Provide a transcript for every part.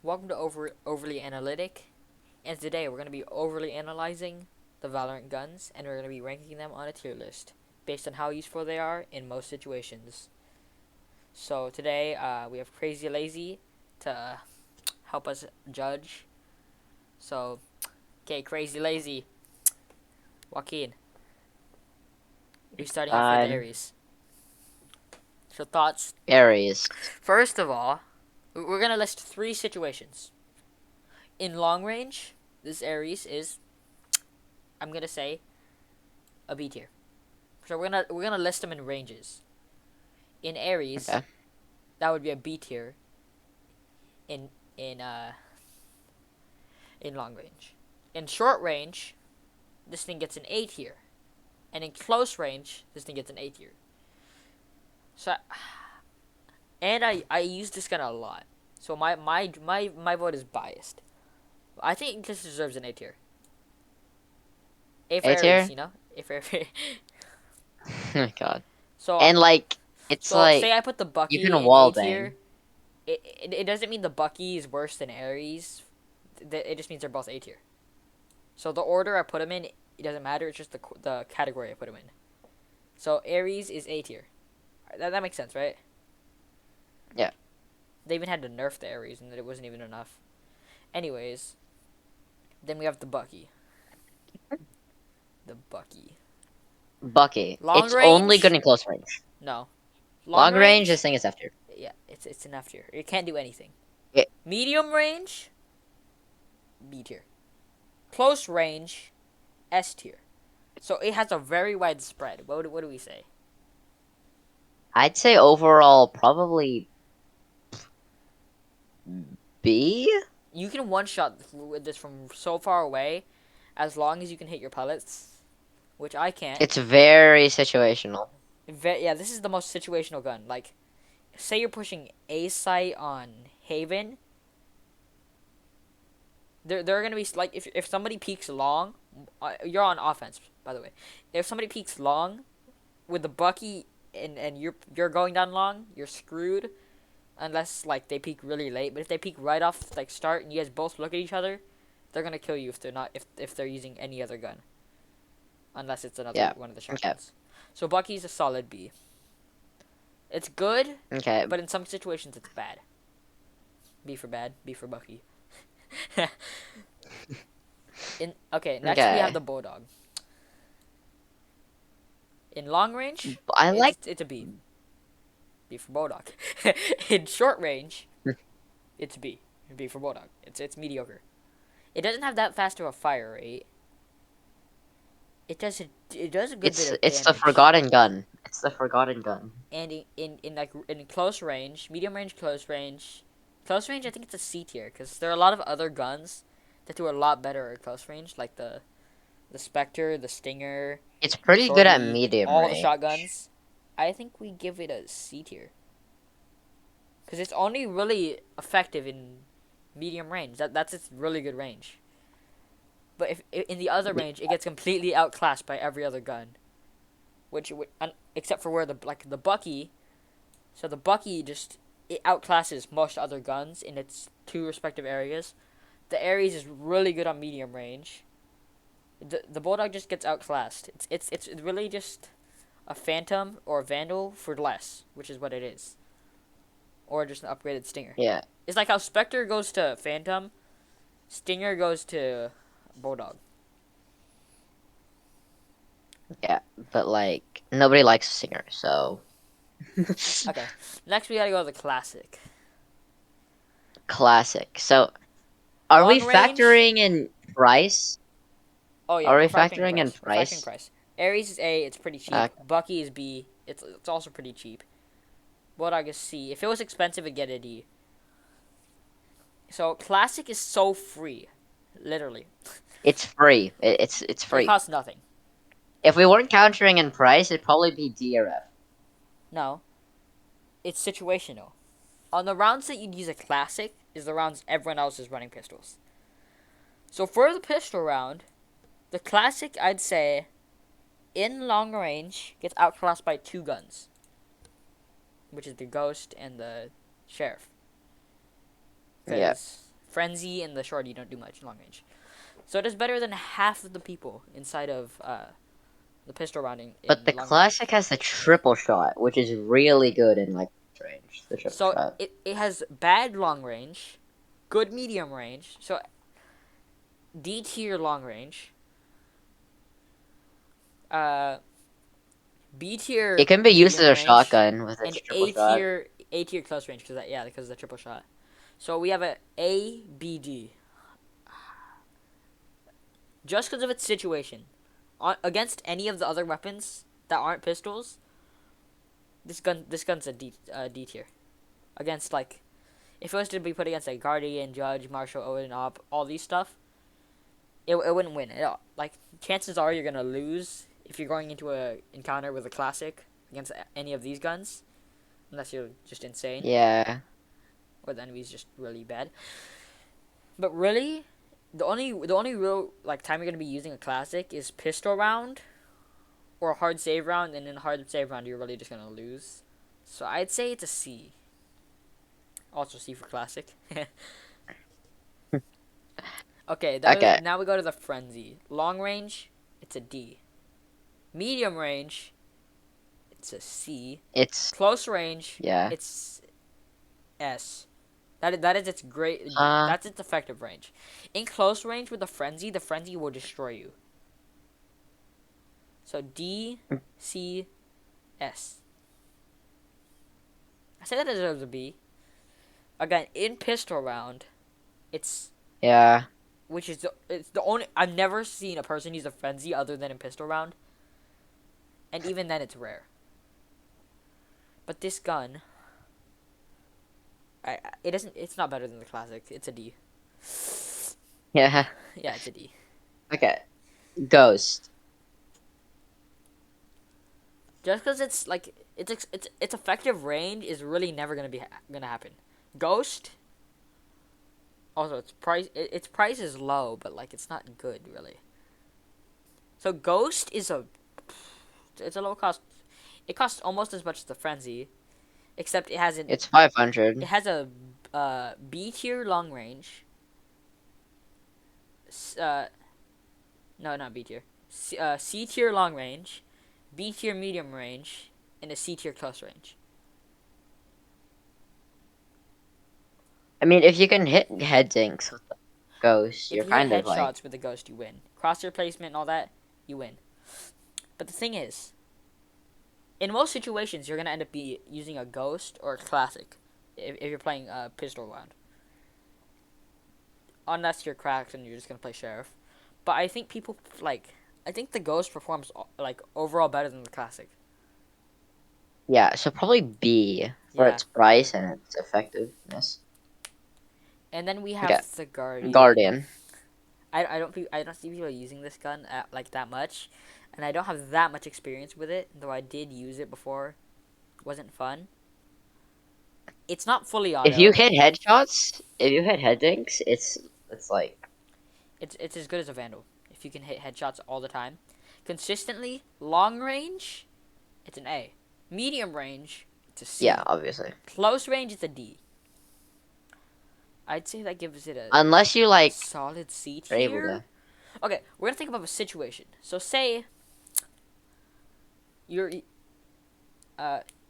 welcome to Overly Analytic, and today we're going to be overly analyzing the Valorant guns, and we're going to be ranking them on a tier list, based on how useful they are in most situations. So today, we have Crazy Lazy to help us judge. So, okay, Crazy Lazy, Joaquin, you're starting off with Um, Aries. So thoughts? Aries. First of all, we're going to list three situations. In long range, this Aries is, I'm going to say, a B tier. So we're gonna list them in ranges. In Aries, Okay. that would be a B tier. In in uh in long range. In short range, this thing gets an A tier, and in close range, this thing gets an A tier. So, and I use this gun a lot. So my vote is biased. I think this deserves an A tier. A for A Aries, tier? you know. A for Oh my god. so And like, it's so like say I put the you Bucky can in A wall tier. bang. It doesn't mean the Bucky is worse than Aries. It just means they're both A tier. So the order I put them in, it doesn't matter. It's just the category I put them in. So Aries is A tier. That makes sense, right? Yeah. They even had to nerf the Aries, and it wasn't even enough. Anyways, then we have the Bucky. The Bucky. Bucky. Long It's only good range? in close range. No. Long Long range, this range? thing is F tier. Yeah, it's an F tier. It can't do anything. Yeah. Medium range? B tier. Close range? S tier. So it has a very wide spread. What do we say? I'd say overall, probably B? You can one shot with this from so far away, as long as you can hit your pellets, which I can't. It's very situational. Yeah, this is the most situational gun. Like, say you're pushing A site on Haven, they're gonna be like if somebody peeks long, you're on offense, by the way. If somebody peeks long with the Bucky and you're going down long, you're screwed unless like they peek really late. But if they peek right off like start and you guys both look at each other, they're gonna kill you if they're using any other gun, unless it's another Yeah. one of the Okay. shotguns. So Bucky's a solid B. It's good, Okay. but in some situations it's bad. B for bad, B for Bucky. Next we have Okay. the Bulldog. In long range, I like. it's a B. B for Bulldog. In short range, it's B. B for Bulldog. It's mediocre. It doesn't have that fast of a fire rate. It does a good bit of It's the damage. forgotten gun. It's the forgotten gun. And in close range, medium range, close range, I think it's a C tier because there are a lot of other guns that do a lot better at close range, like the Spectre, the Stinger, It's pretty good at Shorty, medium all the range. shotguns. I think we give it a C tier because it's only really effective in medium range. That's its really good range. But if in the other range, it gets completely outclassed by every other gun, except for where the Bucky. So the Bucky just it outclasses most other guns in its two respective areas. The Aries is really good on medium range. The Bulldog just gets outclassed. It's really just a Phantom or a Vandal for less, which is what it is, or just an upgraded Stinger. Yeah. It's like how Spectre goes to Phantom, Stinger goes to Bulldog. Yeah. But like, nobody likes Singer, so. Okay, next we gotta go to the classic. Classic. So, are we Long range. factoring in price? Oh yeah, Are we we're factoring factoring in price. We're factoring price? price. Aries is A. It's pretty cheap. Bucky is B. It's also pretty cheap. Bulldog is C. If it was expensive, it'd get a D. So classic is so free, literally. It's free. It's It free. costs nothing. If we weren't countering in price, it'd probably be D or F. No, it's situational. On the rounds that you'd use a classic is the rounds everyone else is running pistols. So for the pistol round, the classic I'd say in long range gets outclassed by two guns, which is the Ghost and the Sheriff. Yeah. Frenzy and the Shorty don't do much long range. So it is better than half of the people inside of the pistol round But in the long range. classic has the triple shot, which is really good in like range. The triple So shot. it has bad long range, good medium range. So D tier long range. Uh, B It tier can be used as medium a range, shotgun with its and triple shot. A tier close range because of the triple shot. So we have a B D. Just because of its situation, against any of the other weapons that aren't pistols, this gun's a D tier. Against like, if it was to be put against like Guardian, Judge, Marshall, Odin, Op, all these stuff, it wouldn't win. Like chances are you're gonna lose if you're going into a encounter with a classic against any of these guns, unless you're just insane Yeah. or the enemy's just really bad. But really, the only real like time you're gonna be using a classic is pistol round or a hard save round, and in a hard save round you're really just gonna lose. So I'd say it's a C. Also C for classic. Okay, Okay. now we go to the frenzy. Long range, it's a D. Medium range, it's a C. It's Close range, yeah. it's S. That is its great. Uh That's its effective range. In close range with the frenzy will destroy you. So D, C, S. I say that deserves a B. Again, in pistol round, it's yeah. it's the only I've never seen a person use a frenzy other than in pistol round, and even then it's rare. But this gun, it isn't. It's not better than the classic. It's a D. Yeah. Yeah, it's a D. Okay. Ghost. Just because it's like its effective range is really never gonna happen. Ghost. Also, its price is low, but like it's not good really. So Ghost is it's a low cost. It costs almost as much as the Frenzy, except It's 500. it has a B tier long range. Uh, no, not B tier. C tier long range, B tier medium range, and a C tier close range. I mean, if you can hit head dinks with the ghost, If you're you hit kind of like headshots with the Ghost, you win. Crosshair placement and all that, you win. But the thing is, in most situations, you're gonna end up using a Ghost or a Classic if you're playing a pistol round. Unless you're cracked and you're just gonna play Sheriff. But I think I think the Ghost performs like overall better than the Classic. yeah. So probably B for Yeah. its price and its effectiveness. And then we Okay. have the Guardian. Guardian. I don't see people using this gun like that much, and I don't have that much experience with it. Though I did use it before, it wasn't fun. It's not fully If you auto. hit headshots, if you hit head dinks, it's like It's as good as a Vandal if you can hit headshots all the time, consistently. Long range, it's an A. Medium range, it's a yeah, C. obviously. Close range, it's a D. I'd say that gives it a Unless you like solid C are able tier. to. Okay, we're gonna think about a situation. So say you're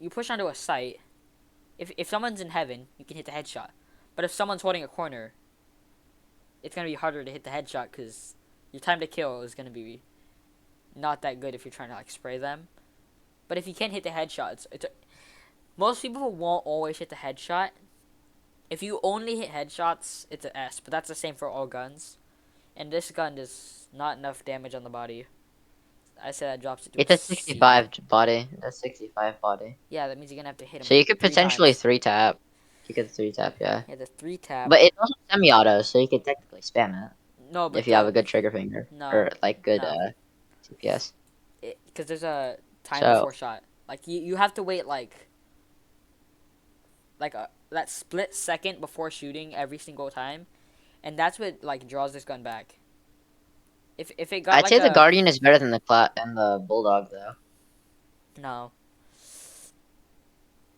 you push onto a site. If someone's in heaven, you can hit the headshot. But if someone's holding a corner, it's gonna be harder to hit the headshot because your time to kill is gonna be not that good if you're trying to like spray them. But if you can't hit the headshots, most people won't always hit the headshot. If you only hit headshots, it's an S. But that's the same for all guns. And this gun does not enough damage on the body. I say that drops it to a It's a C. 65 body. A 65 body. Yeah, that means you're gonna have to hit him So you could three potentially times. three tap. You could three tap, yeah. Yeah, the three tap. But it's also semi-auto, so you could technically spam it No, if but you have a the good trigger finger no, or like good no, CPS. because there's a time So before shot. Like you have to wait that split second before shooting every single time, and that's what like draws this gun back. If it got I'd like say the a Guardian is better than the Bulldog though. no,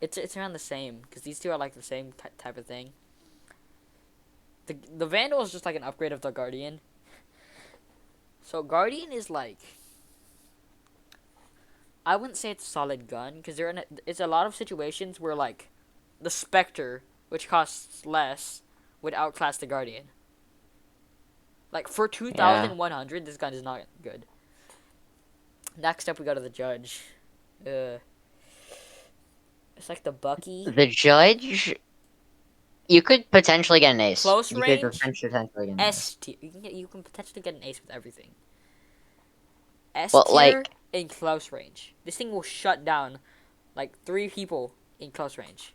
it's around the same because these two are like the same type of thing. The Vandal is just like an upgrade of the Guardian. So Guardian is like, I wouldn't say it's a solid gun because it's a lot of situations where like the Spectre, which costs less, would outclass the Guardian. Like for Yeah. 2,100, this gun is not good. Next up, we go to the Judge. It's like the Bucky. The judge, you could potentially get an ace. Close You could range, potentially get an ace. S tier. You can potentially get an ace with everything. S Well, tier like in close range. This thing will shut down like 3 people in close range.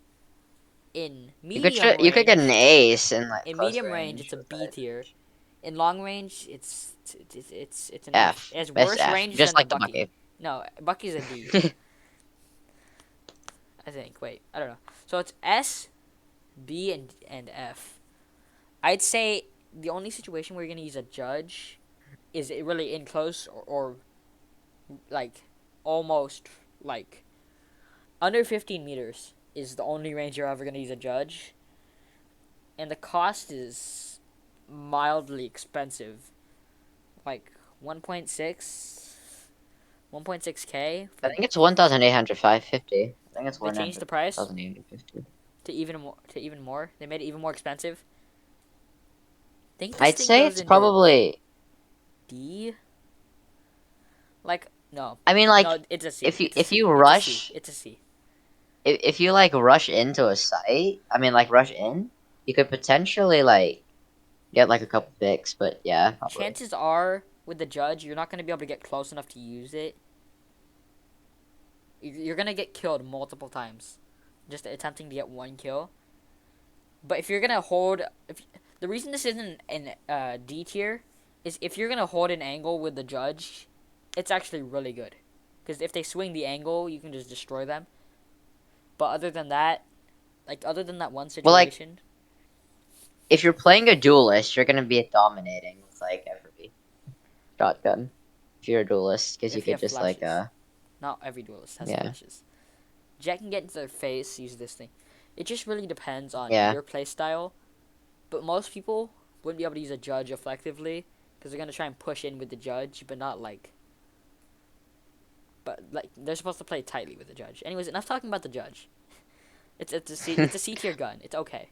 In medium you could get an range, ace in like in close medium range, range it's a with B like tier. In long range, it's an F. F, It has best worse F, range just than the like the Bucky. Bucky. No, Bucky's a D. I think. Wait, I don't know. So it's S, B, and F. I'd say the only situation where you're gonna use a judge is it really in close or like almost like under 15 meters is the only range you're ever gonna use a judge, and the cost is mildly expensive, like 1.6, 1.6K I for. think it's 1,850. I think it's They one changed the hundred price thousand eight hundred fifty. to even more. They made it even more expensive. I think this I'd thing say goes it's into probably. D. Like no, I mean, like no, it's a C. It's a if C. you It's a C. rush, It's a C. if you like rush into a site, I mean, like rush in, you could potentially like get like a couple picks. But yeah, probably. Chances are with the judge, you're not gonna be able to get close enough to use it. You're gonna get killed multiple times, just attempting to get one kill. But if you're gonna hold, if the reason this isn't in D tier is if you're gonna hold an angle with the judge, it's actually really good, because if they swing the angle, you can just destroy them. But other than that, like other than that one Well, like situation, if you're playing a duelist, you're gonna be dominating with like every shotgun. If you're a duelist, because you if you could have just like flashes, not every duelist has yeah, flashes. Jet can get into their face, use this thing. It just really depends on yeah. your playstyle. But most people wouldn't be able to use a judge effectively because they're gonna try and push in with the judge, but not like. But like they're supposed to play tightly with the judge. Anyways, enough talking about the judge. It's a C tier gun. It's okay.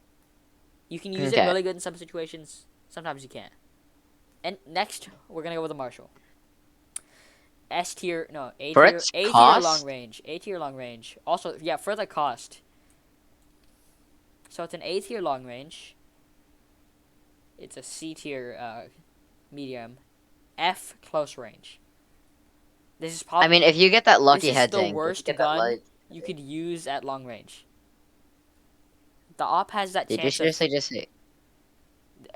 You can use it Okay. really good in some situations. Sometimes you can't. And next, we're gonna go with the Marshall. S tier, no, A For tier, its A tier long cost, range, A tier long range. Also, yeah, for the cost. So it's an A tier long range. It's a C tier medium, F close range. This is I probably mean, if you get that this lucky is head the tank, if you worst get that gun lucky, you could use at long range. The op has that did you chance of. seriously just say?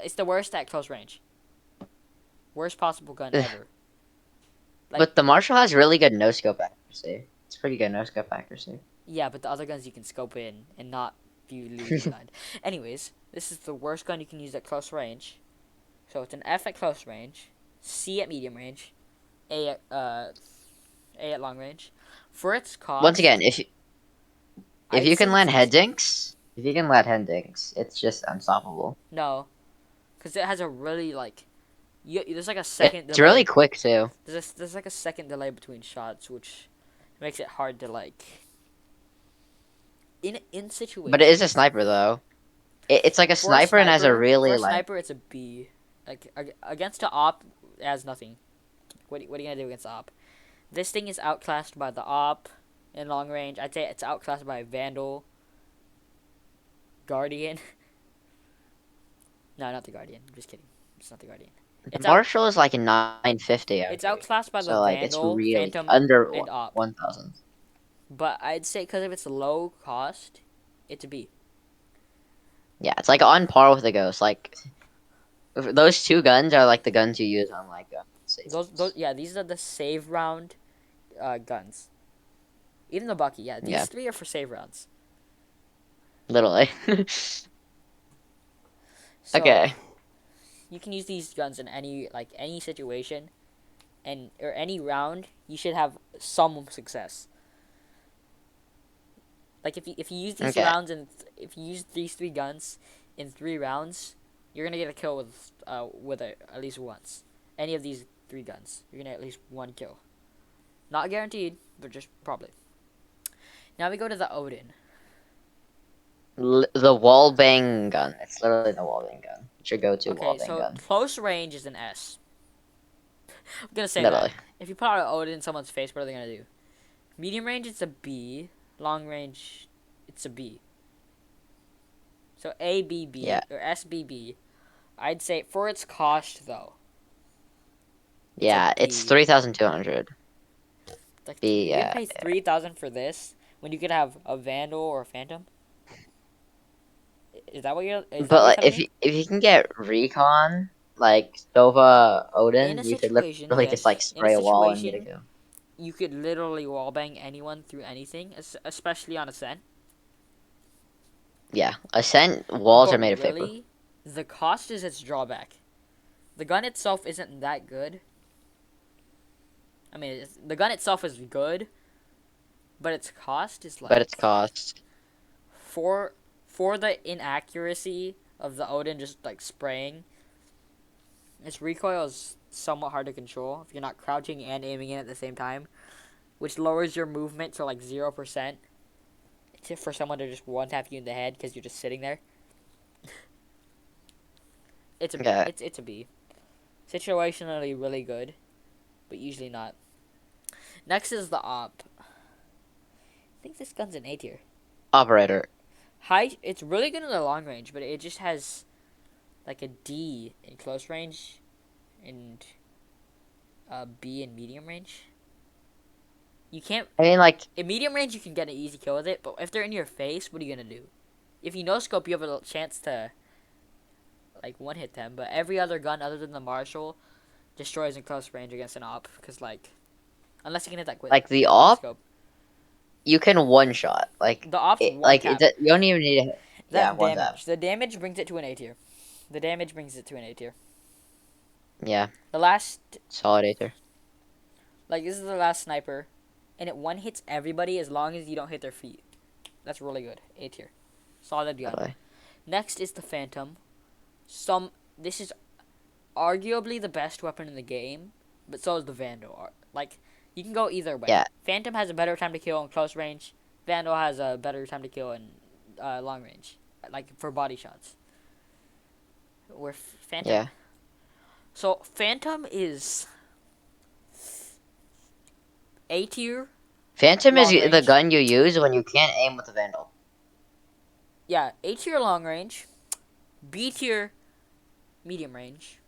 It's the worst at close range. Worst possible gun ever. Like But the Marshall has really good no scope accuracy. It's pretty good no scope accuracy. yeah, but the other guns you can scope in and not be losing blind. Anyways, this is the worst gun you can use at close range. So it's an F at close range, C at medium range, A at long range. For its Once again, cost, if I'd you can say it's land an head S tier. dinks, if you can land head dinks, it's just unstoppable. No, because it has a really like there's like a second It's really delay. quick too. There's like a second delay between shots, which makes it hard to like in But it is a situations. sniper though. It's like a For a sniper and has a sniper, really like. it's a B. Like against a op, it has nothing. What are you gonna do against the op? This thing is outclassed by the op in long range. I'd say it's outclassed by Vandal, Guardian. No, not the Guardian. I'm just kidding. It's not the Guardian. The It's out. Marshall is like a 950 It's RP. outclassed by the So like it's Vandal, really Phantom, under and op. 1,000. But I'd say because of its low cost, it's a B. Yeah, it's like on par with the Ghost. Like those two guns are like the guns you use on like Those stations. yeah, these are the save round guns. Even the Bucky, yeah, these Yeah, three are for save rounds. literally. So Okay. you can use these guns in any situation, and or any round. You should have some success. Like if you use these Okay. rounds and if you use these 3 guns in 3 rounds, you're gonna get a kill with it at least once. Any of these 3 guns, you're gonna get at least 1 kill. Not guaranteed, but just probably. Now we go to the Odin. The wall bang gun. It's literally the wall bang gun. It's your go-to wall Okay, bang so gun. close range is an S. I'm gonna say that. Literally. If you put out an Odin in someone's face, what are they gonna do? Medium range, it's a B. Long range, it's a B. So ABB Yeah. or SBB. I'd say for its cost though. Yeah, it's 3,200. Like B, you're gonna yeah. pay 3,000 for this when you could have a Vandal or a Phantom. Is that what you're? Is that But what you're like, telling me? if you can get recon like Sova In a Odin, you could situation, literally just like yes. In a spray a wall and get a situation, kill. you could literally wallbang anyone through anything, especially on Ascent. Yeah, Ascent walls But are made of paper. really, the cost is its drawback. The gun itself isn't that good. I mean, the gun itself is good, but its cost is But its like cost. for the inaccuracy of the Odin just like spraying. Its recoil is somewhat hard to control if you're not crouching and aiming in at the same time, which lowers your movement to like 0% for someone to just one tap you in the head because you're just sitting there. Yeah. It's a B. Situationally really good, but usually not. Next is the op. I think this gun's an A tier. Operator. High. It's really good in the long range, but it just has like a D in close range, and a B in medium range. You can't. I mean, like, In medium range, you can get an easy kill with it, but if they're in your face, what are you gonna do? If you no scope, you have a chance to like one hit them. But every other gun other than the Marshall destroys in close range against an op, because like unless you can hit that the with no op, scope. you can one shot. The op's It, one like tap. it, you don't even need to. Yeah, That one tap. damage. The damage brings it to an A tier. The damage brings it to an A tier. Yeah, The last, solidator. like this is the last sniper, and it one hits everybody as long as you don't hit their feet. That's really good. A tier. Solid gun. Literally. Next is the Phantom. This is arguably the best weapon in the game, but so is the Vandal. Like you can go either way. Yeah. Phantom has a better time to kill in close range. Vandal has a better time to kill in long range, like for body shots. Where Phantom. Yeah. So Phantom is A tier. Phantom is Long the range. gun you use when you can't aim with the Vandal. Yeah, A tier long range. B tier medium range.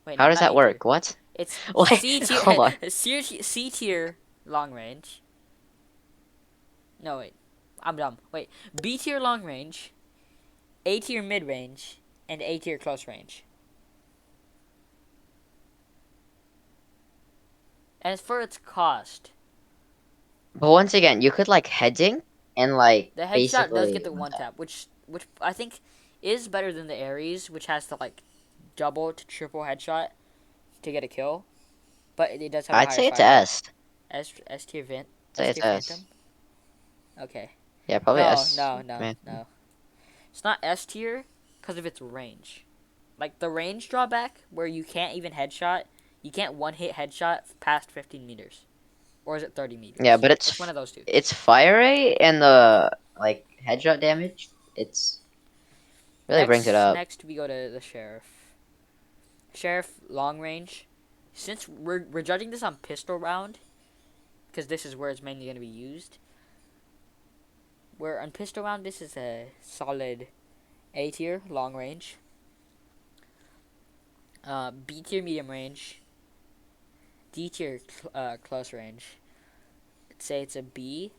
Wait, How no, does not that A tier. work? What? It's Wait, C tier. hold on. C tier long range. No, wait. I'm dumb. Wait. B tier long range, A tier mid range, and A tier close range. As for its cost, But once again, you could like heading and like the headshot does basically get the one one tap. tap, which I think is better than the Aries, which has to like double to triple headshot to get a kill. But it does have a I'd higher say it's fire rate. S. S tier vent. Say S it's tier S. phantom. Okay. Yeah, probably No, S. no, no, Man. no. It's not S tier because of its range. Like the range drawback where you can't even headshot. You can't one hit headshot past 15 meters. Or is it 30 meters? Yeah, but It's one of those two. it's fire rate and the like headshot damage. It's really brings it up. Next we go to the Sheriff. Sheriff long range. Since we're judging this on pistol round, because this is where it's mainly going to be used. Where on pistol round, this is a solid A tier long range. B tier medium range. D tier close range. I'd say it's a B.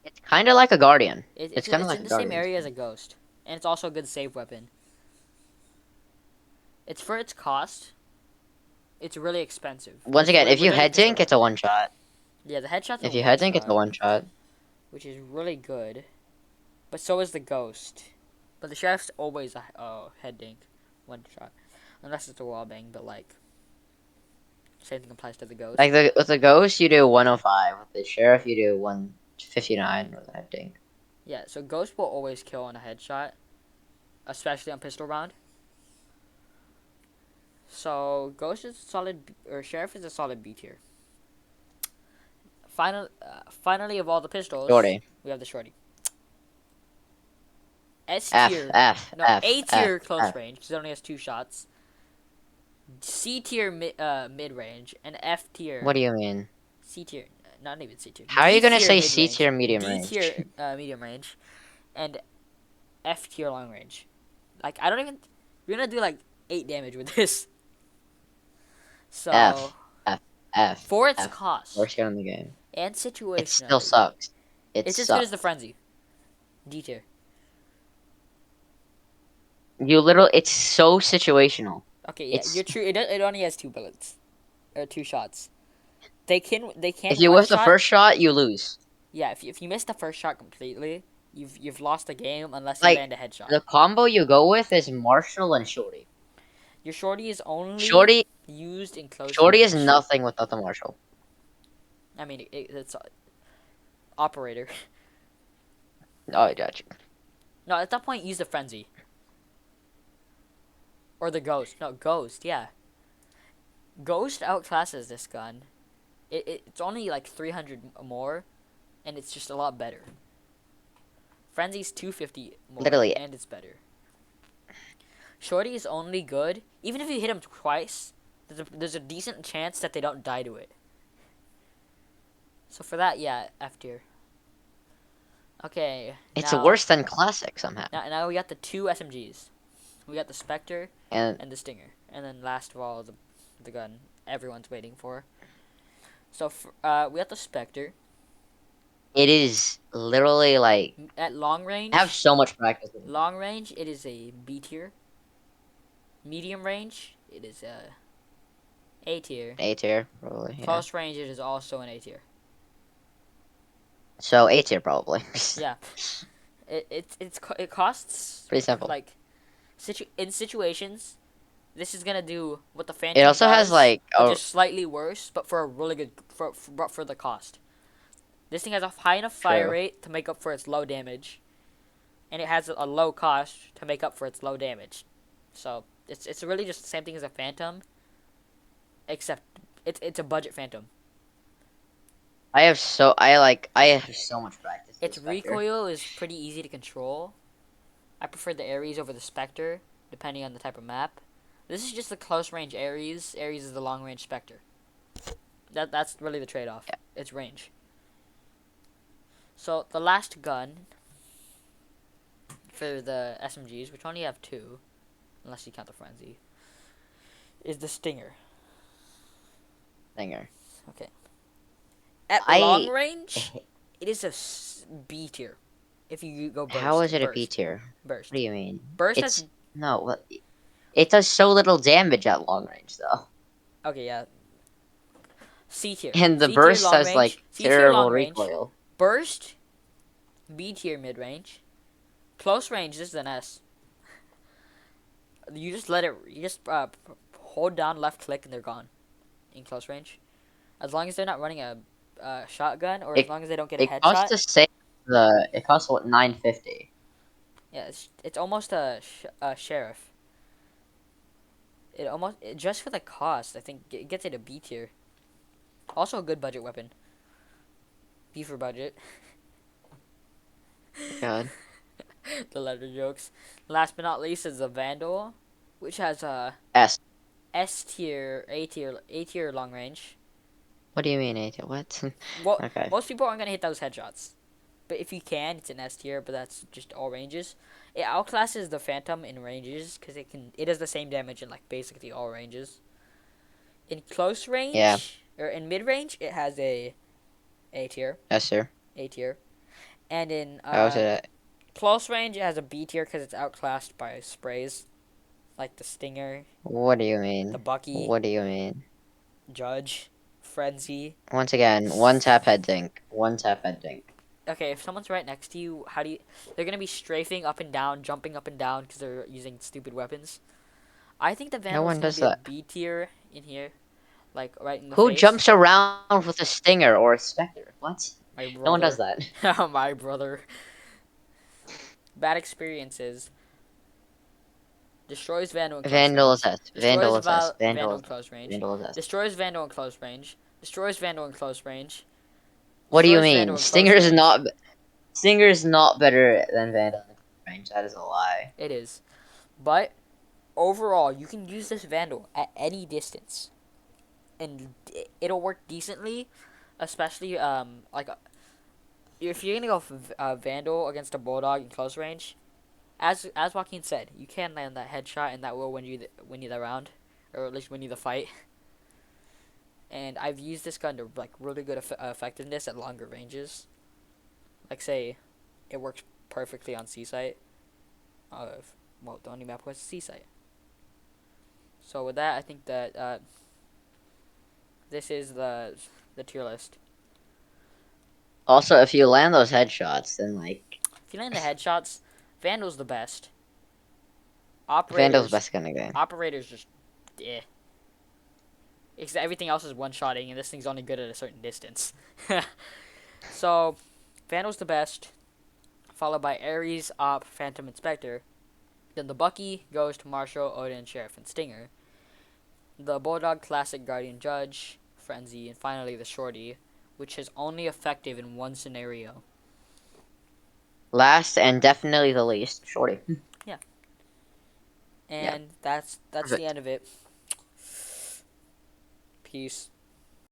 It's kind of like a guardian. It's kind of It's like in a the same guardian. area as a ghost, and it's also a good save weapon. It's for its cost. It's really expensive. Once again, if We're you judging head pistol dink, it's a round. one shot. Yeah, the headshot's a If you one head dink, it's a shot, one shot. which is really good. But so is the ghost. But the sheriff's always a head dink, one shot, unless it's a wall bang. But like, same thing applies to the ghost. Like with the ghost, you do 105. With the sheriff, you do 159 with a head dink. Yeah, so ghost will always kill on a headshot, especially on pistol round. So Ghost is a solid, or Sheriff is a solid B tier. Finally, of all the pistols, Shorty. we have the Shorty. S F, tier, F, no, F, A F, tier close F. range because it only has 2 shots. C tier mid range, and F What tier do you mean? C tier, not even C tier, How are D you gonna tier say mid C range, tier medium D range? tier medium range, and F tier long range. Like I don't even. We're gonna do like 8 damage with this. So F, F, F, for its F. cost Worst gun in the game. and It still situationally, sucks. It it's as good as the sucks. frenzy. D tier. You literally, it's so situational. Okay, yeah, you're It's true. It only has 2 bullets or 2 shots. They can if you one whiff the shot. first shot, you lose. Yeah, if you miss the first shot completely, you've lost the game unless you Like land a headshot. the combo you go with is Marshall and Shorty. Your shorty is only Shorty, used in close Shorty is range. nothing without the Marshall. I mean, it's operator. Oh, I got you. No, at that point, use the frenzy or the ghost. No, ghost. Yeah, ghost outclasses this gun. It's only like 300 more, and it's just a lot better. Frenzy's 250 more, Literally, and it's better. Shorty is only good even if you hit him twice. There's a decent chance that they don't die to it. So for that, yeah, F tier. Okay, it's now worse than classic somehow. now we got the 2 SMGs. We got the Spectre And and the Stinger, and then last of all the gun everyone's waiting for. So we got the Spectre it is literally like at long I have range. so much practice with it. Long range, it is a B tier. Medium range, it is A tier. A tier, probably, yeah. Close range, it is also an A tier. So A tier probably. Yeah, it costs Pretty simple. like in situations. This is gonna do what the It Phantom also has does, like but a just slightly worse. But for a really good for the cost. This thing has a high enough fire true. rate to make up for its low damage, and it has a low cost to make up for its low damage. So it's really just the same thing as a Phantom, except it's a budget Phantom. I have so much practice with Its Spectre. recoil is pretty easy to control. I prefer the Aries over the Spectre, depending on the type of map. This is just the close range Aries. Aries is the long range Spectre. That's really the trade off. Yeah. It's range. So the last gun for the SMGs, which only have 2, unless you count the frenzy, is the Stinger. Thinger. Okay. At long I range, it is a B tier. If you go how burst, is it a B tier? What burst, do you mean? burst has. It's no, it does so little damage at long range though. Okay, yeah. C tier. And the C tier burst long has range. like C tier long terrible range. recoil. Burst. B tier mid range. Close range. This is an S. You just let it. You just hold down left click and they're gone. In close range, as long as they're not running a shotgun or as It long as they don't get a it costs headshot. the same. It costs what 950. Yeah, it's almost a sheriff. Just for the cost, I think it gets it a B tier. Also a good budget weapon. B for budget. God. The letter jokes. Last but not least is the Vandal, which has a S. S tier, A tier long range. What do you mean, A tier? What? Well, Okay. most people aren't gonna hit those headshots, but if you can, it's an S tier. But that's just all ranges. It outclasses the Phantom in ranges because it does the same damage in like basically all ranges. In close Yeah. range or in mid range, it has A tier, S sir. A tier, and in How is it? close range, it has a B tier because it's outclassed by sprays like the Stinger, What do you the mean? Bucky, What do you mean? Judge, Frenzy. Once again, one tap head dink. One tap head dink. Okay, if someone's right next to you, how do you? They're gonna be strafing up and down, jumping up and down because they're using stupid weapons. I think the No Vandal's one gonna does be a that. B tier in here, like right in the Who face. jumps around with a stinger or a specter? What? My No one does brother, that. my brother. Bad experiences. Destroys Vandal in close Vandal range. assess. Destroys Vandal assess. Vandal Vandal in assess. close range. Vandal assess. Destroys Vandal in close range. Destroys Vandal in close range. What do you Destroys mean? Vandal in close Stinger is range. not. Stinger is not better than Vandal in range. That is a lie. It is. But overall, you can use this Vandal at any distance, and it'll work decently. Especially like if you're gonna go Vandal against a Bulldog in close range, as Joaquin said, you can land that headshot, and that will win you the round, or at least win you the fight. And I've used this gun to like really good effectiveness at longer ranges. Like say, it works perfectly on C site. Well, the only map was C site. So with that, I think that this is the tier list. Also, if you land those headshots, then like If you land the headshots, Vandal's the best. Vandal's Operators, best gun again. operators just eh. Because everything else is one shotting, and this thing's only good at a certain distance. So, Vandal's the best, followed by Aries, Op, Phantom, and Spectre. Then the Bucky goes to Marshall, Odin, Sheriff, and Stinger. The Bulldog, Classic, Guardian, Judge, Frenzy, and finally the Shorty, which is only effective in one scenario. Last and definitely the least, Shorty. Yeah. Yeah, And that's the perfect. end of it. Peace.